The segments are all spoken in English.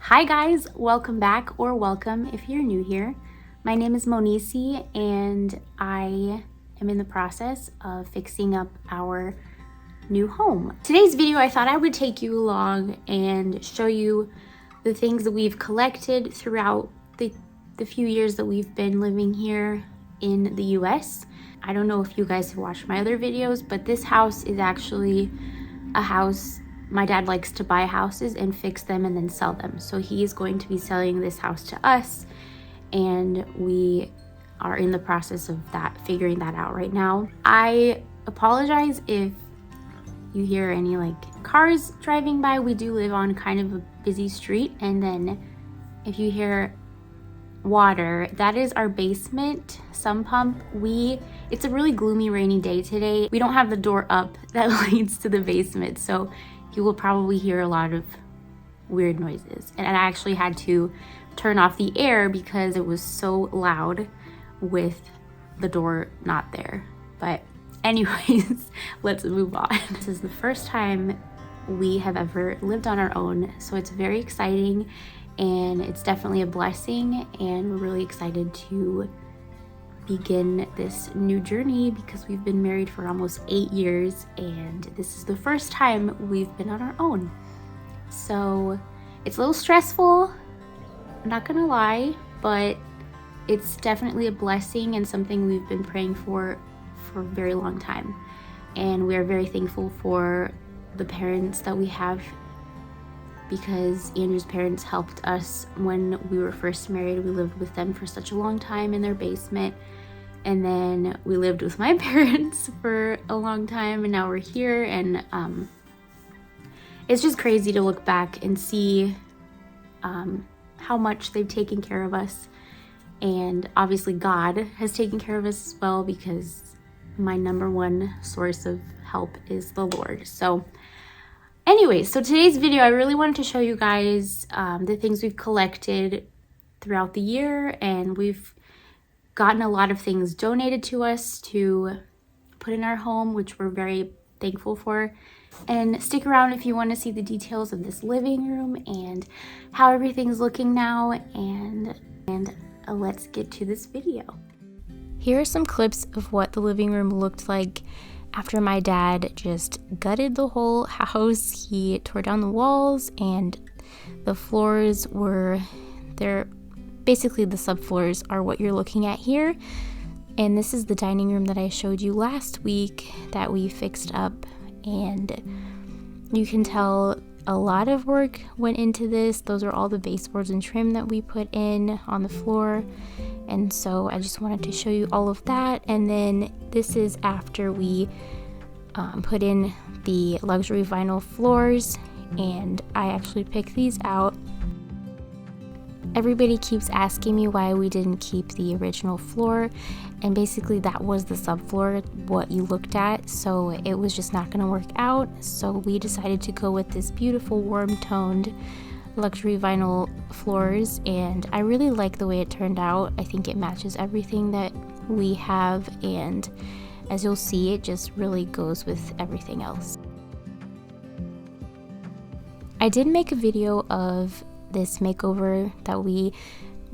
Hi guys, welcome back, or welcome if you're new here. My name is Monisi and I am in the process of fixing up our new home. Today's video, I thought I would take you along and show you the things that we've collected throughout the few years that we've been living here in the US. I don't know if you guys have watched my other videos, but this house is actually a house. My dad likes to buy houses and fix them and then sell them. So he is going to be selling this house to us, and we are in the process of figuring that out right now. I apologize if you hear any cars driving by. We do live on kind of a busy street, and then if you hear water, that is our basement sump pump. It's a really gloomy, rainy day today. We don't have the door up that leads to the basement, so you will probably hear a lot of weird noises. And I actually had to turn off the air because it was so loud with the door not there. But anyways, let's move on. This is the first time we have ever lived on our own, so it's very exciting and it's definitely a blessing, and we're really excited to begin this new journey because we've been married for almost 8 years and this is the first time we've been on our own. So it's a little stressful, I'm not gonna lie, but it's definitely a blessing and something we've been praying for a very long time. And we are very thankful for the parents that we have, because Andrew's parents helped us when we were first married. We lived with them for such a long time in their basement, and then we lived with my parents for a long time, and now we're here. And it's just crazy to look back and see how much they've taken care of us. And obviously God has taken care of us as well, because my number one source of help is the Lord. So anyways, so today's video, I really wanted to show you guys the things we've collected throughout the year, and we've gotten a lot of things donated to us to put in our home, which we're very thankful for. And stick around if you want to see the details of this living room and how everything's looking now, and let's get to this video. Here are some clips of what the living room looked like after my dad just gutted the whole house. He tore down the walls, and the floors were there. Basically, the subfloors are what you're looking at here. And this is the dining room that I showed you last week that we fixed up. And you can tell a lot of work went into this. Those are all the baseboards and trim that we put in on the floor. And so I just wanted to show you all of that. And then this is after we put in the luxury vinyl floors, and I actually picked these out. Everybody keeps asking me why we didn't keep the original floor, and basically that was the subfloor, what you looked at, so it was just not going to work out. So we decided to go with this beautiful warm toned luxury vinyl floors, and I really like the way it turned out. I think it matches everything that we have, and as you'll see, it just really goes with everything else. I did make a video of this makeover that we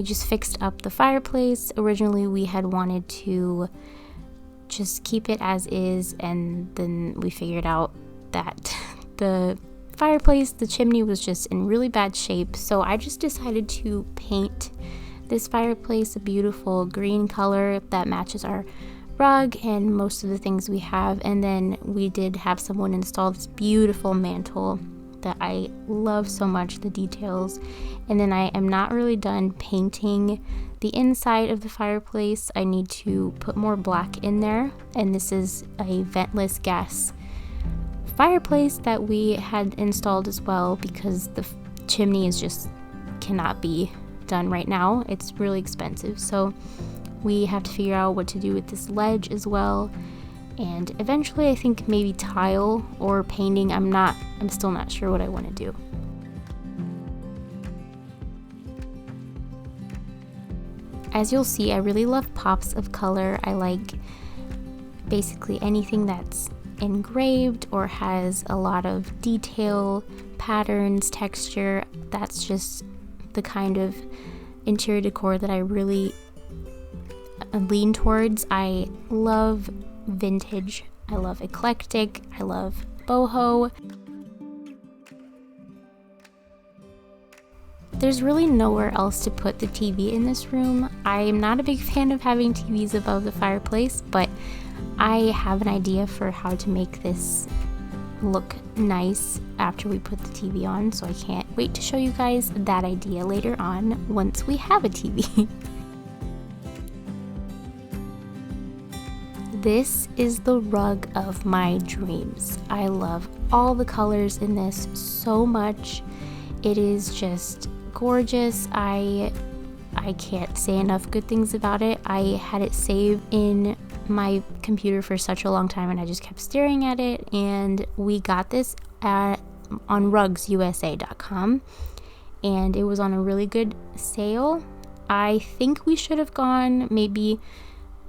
just fixed up the fireplace. Originally we had wanted to just keep it as is, and then we figured out that the fireplace, the chimney was just in really bad shape, so I just decided to paint this fireplace a beautiful green color that matches our rug and most of the things we have. And then we did have someone install this beautiful mantle that I love so much, the details. And then I am not really done painting the inside of the fireplace. I need to put more black in there, and this is a ventless gas fireplace that we had installed as well, because the chimney is just cannot be done right now. It's really expensive, so we have to figure out what to do with this ledge as well. And eventually I think maybe tile or painting. I'm still not sure what I want to do. As you'll see, I really love pops of color. I like basically anything that's engraved or has a lot of detail, patterns, texture. That's just the kind of interior decor that I really lean towards. I love vintage, I love eclectic, I love boho. There's really nowhere else to put the TV in this room. I am not a big fan of having TVs above the fireplace, but I have an idea for how to make this look nice after we put the TV on, so I can't wait to show you guys that idea later on once we have a TV. This is the rug of my dreams. I love all the colors in this so much. It is just gorgeous. I can't say enough good things about it. I had it saved in my computer for such a long time and I just kept staring at it, and we got this on rugsusa.com and it was on a really good sale. I think we should have gone maybe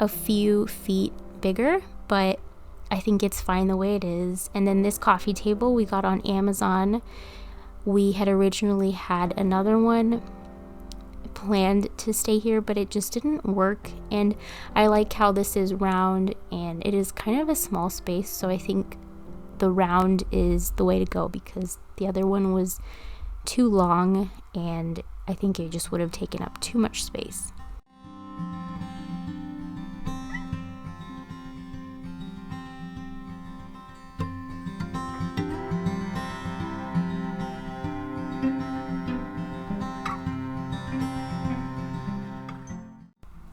a few feet bigger, but I think it's fine the way it is. And then this coffee table we got on Amazon. We had originally had another one planned to stay here, but it just didn't work, and I like how this is round and it is kind of a small space, so I think the round is the way to go because the other one was too long and I think it just would have taken up too much space.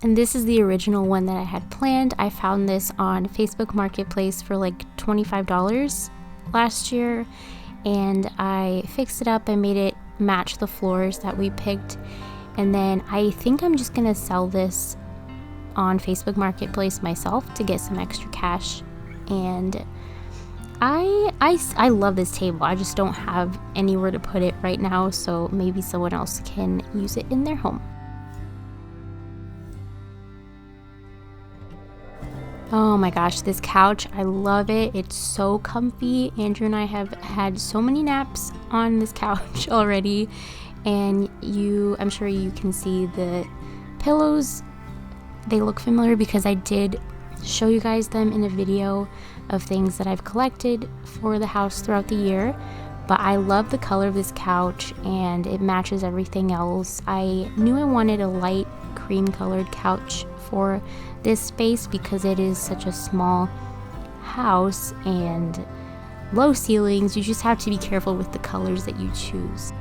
And this is the original one that I had planned. I found this on Facebook Marketplace for like $25 last year, and I fixed it up. I made it match the floors that we picked, and then I think I'm just gonna sell this on Facebook Marketplace myself to get some extra cash. And I love this table. I just don't have anywhere to put it right now, so maybe someone else can use it in their home. Oh my gosh, this couch, I love it. It's so comfy. Andrew and I have had so many naps on this couch already, and I'm sure you can see the pillows. They look familiar because I did show you guys them in a video of things that I've collected for the house throughout the year. But I love the color of this couch and it matches everything else. I knew I wanted a light cream colored couch for this space because it is such a small house and low ceilings. You just have to be careful with the colors that you choose.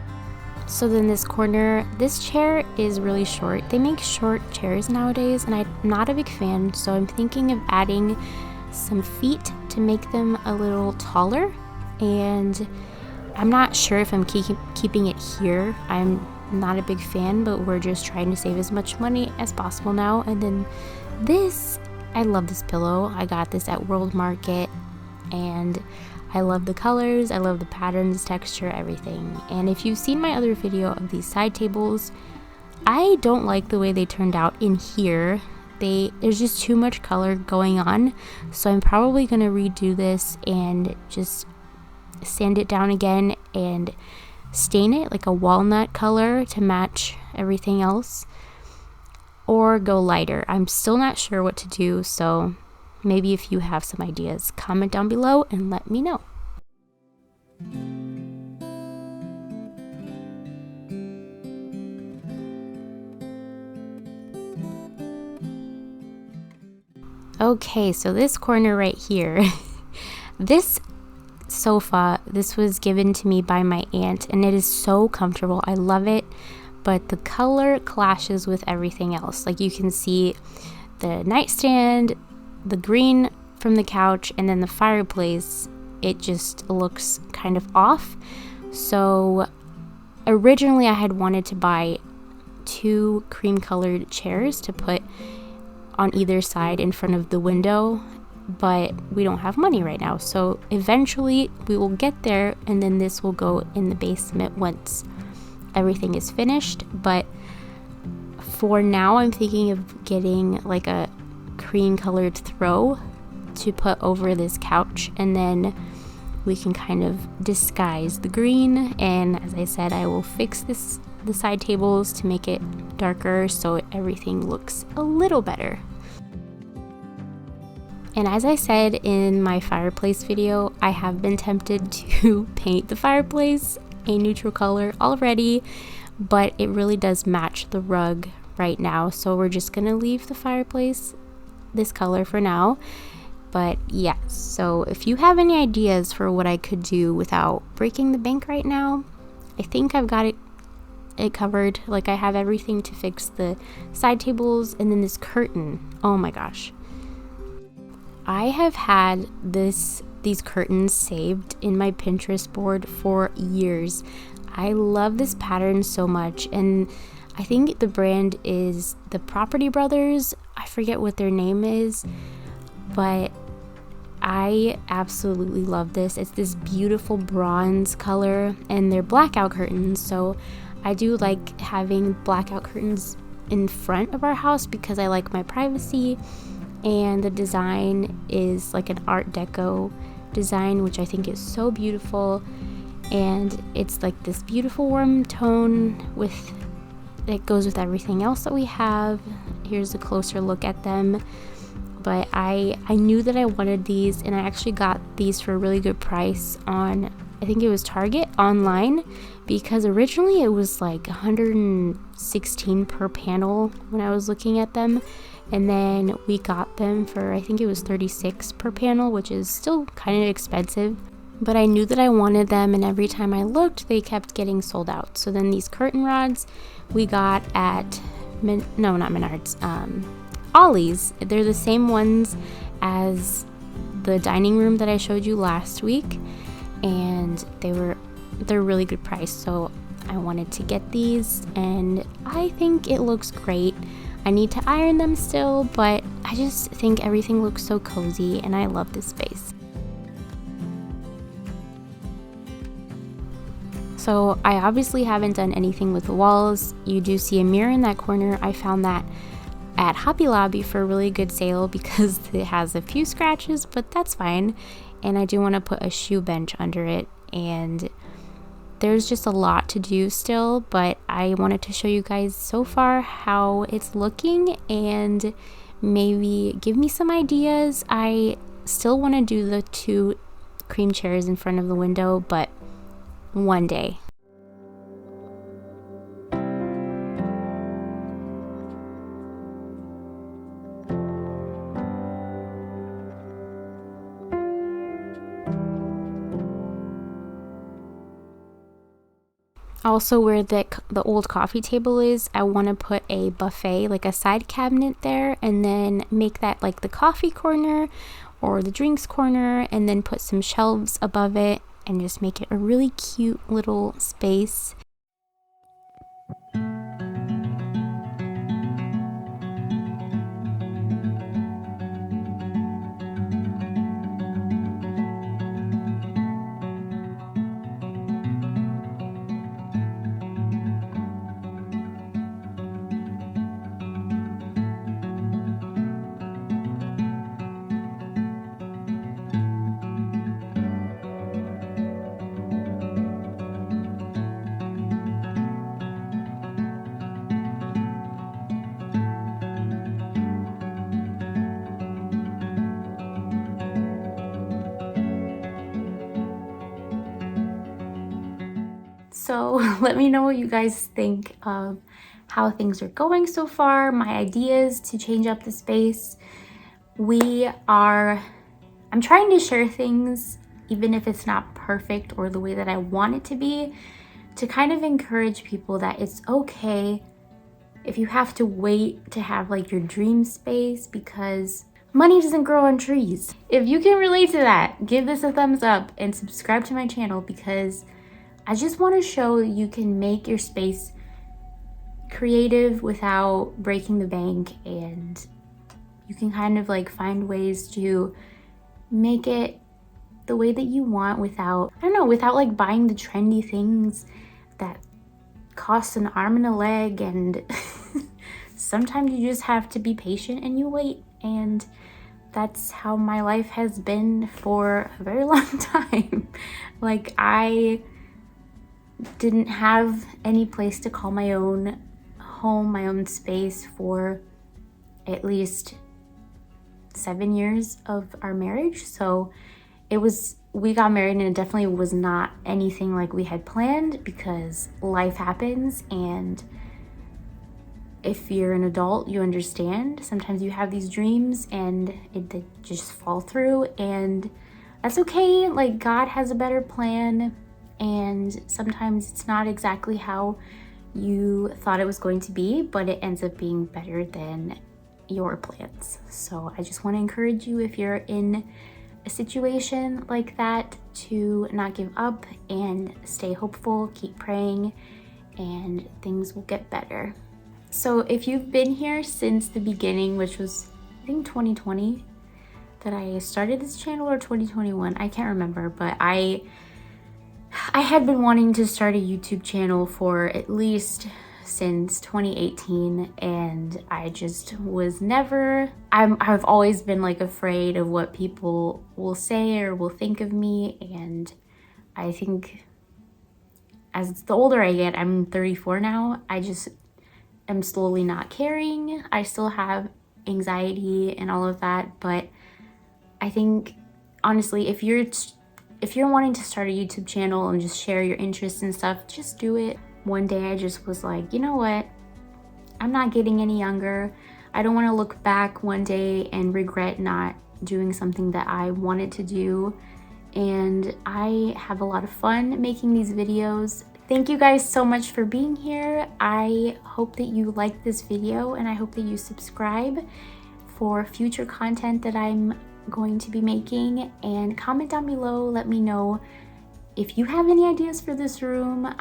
So then this corner, this chair is really short. They make short chairs nowadays and I'm not a big fan, so I'm thinking of adding some feet to make them a little taller, and I'm not sure if I'm keeping it here. I'm not a big fan, but we're just trying to save as much money as possible now. And then this, I love this pillow. I got this at World Market and I love the colors, I love the patterns, texture, everything. And if you've seen my other video of these side tables, I don't like the way they turned out in here. There's just too much color going on, so I'm probably gonna redo this and just sand it down again and stain it like a walnut color to match everything else, or go lighter. I'm still not sure what to do, so maybe if you have some ideas, comment down below and let me know. Okay, so this corner right here, this sofa, this was given to me by my aunt and it is so comfortable. I love it, but the color clashes with everything else. Like you can see the nightstand, the green from the couch, and then the fireplace, it just looks kind of off. So originally I had wanted to buy 2 cream colored chairs to put on either side in front of the window, but we don't have money right now, so eventually we will get there, and then this will go in the basement once everything is finished. But for now I'm thinking of getting like a cream colored throw to put over this couch, and then we can kind of disguise the green. And as I said, I will fix this the side tables to make it darker so everything looks a little better. And as I said in my fireplace video, I have been tempted to paint the fireplace a neutral color already, but it really does match the rug right now. So we're just gonna leave the fireplace this color for now. But yeah, so if you have any ideas for what I could do without breaking the bank right now, I think I've got it covered. Like, I have everything to fix the side tables, and then this curtain. Oh my gosh. I have had these curtains saved in my Pinterest board for years. I love this pattern so much, and I think the brand is the Property Brothers. I forget what their name is, but I absolutely love this. It's this beautiful bronze color, and they're blackout curtains, so I do like having blackout curtains in front of our house because I like my privacy. And the design is like an Art Deco design, which I think is so beautiful, and it's like this beautiful warm tone it goes with everything else that we have. Here's a closer look at them. But I knew that I wanted these, and I actually got these for a really good price on, I think it was Target online, because originally it was like $116 per panel when I was looking at them. And then we got them for, I think it was $36 per panel, which is still kind of expensive. But I knew that I wanted them, and every time I looked, they kept getting sold out. So then these curtain rods we got at, not Menards, Ollie's. They're the same ones as the dining room that I showed you last week, and they're really good price. So I wanted to get these, and I think it looks great. I need to iron them still, but I just think everything looks so cozy, and I love this space. So I obviously haven't done anything with the walls. You do see a mirror in that corner. I found that at Hobby Lobby for a really good sale because it has a few scratches, but that's fine. And I do want to put a shoe bench under it, and there's just a lot to do still, but I wanted to show you guys so far how it's looking and maybe give me some ideas. I still want to do the 2 cream chairs in front of the window, but one day. Also, where the old coffee table is, I want to put a buffet, like a side cabinet there, and then make that like the coffee corner or the drinks corner, and then put some shelves above it and just make it a really cute little space. So let me know what you guys think of how things are going so far, my ideas to change up the space. I'm trying to share things, even if it's not perfect or the way that I want it to be, to kind of encourage people that it's okay if you have to wait to have like your dream space, because money doesn't grow on trees. If you can relate to that, give this a thumbs up and subscribe to my channel, because I just want to show you can make your space creative without breaking the bank, and you can kind of like find ways to make it the way that you want without, I don't know, without like buying the trendy things that cost an arm and a leg, and sometimes you just have to be patient and you wait. And that's how my life has been for a very long time. Like, I didn't have any place to call my own home, my own space for at least 7 years of our marriage. So we got married and it definitely was not anything like we had planned, because life happens, and if you're an adult, you understand. Sometimes you have these dreams and they just fall through, and that's okay. Like, God has a better plan, and sometimes it's not exactly how you thought it was going to be, but it ends up being better than your plans. So I just want to encourage you, if you're in a situation like that, to not give up and stay hopeful, keep praying, and things will get better. So if you've been here since the beginning, which was I think 2020 that I started this channel, or 2021, I can't remember, but I had been wanting to start a YouTube channel for at least since 2018, and I just was never, I've always been like afraid of what people will say or will think of me. And I think as the older I get, I'm 34 now, I just am slowly not caring. I still have anxiety and all of that, but I think honestly, if you're wanting to start a YouTube channel and just share your interests and stuff, just do it. One day I just was like, you know what? I'm not getting any younger. I don't want to look back one day and regret not doing something that I wanted to do. And I have a lot of fun making these videos. Thank you guys so much for being here. I hope that you liked this video, and I hope that you subscribe for future content that I'm going to be making, and comment down below. Let me know if you have any ideas for this room.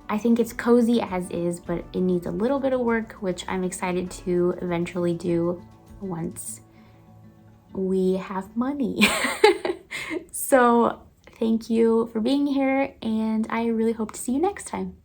I think it's cozy as is, but it needs a little bit of work, which I'm excited to eventually do once we have money. So thank you for being here, and I really hope to see you next time.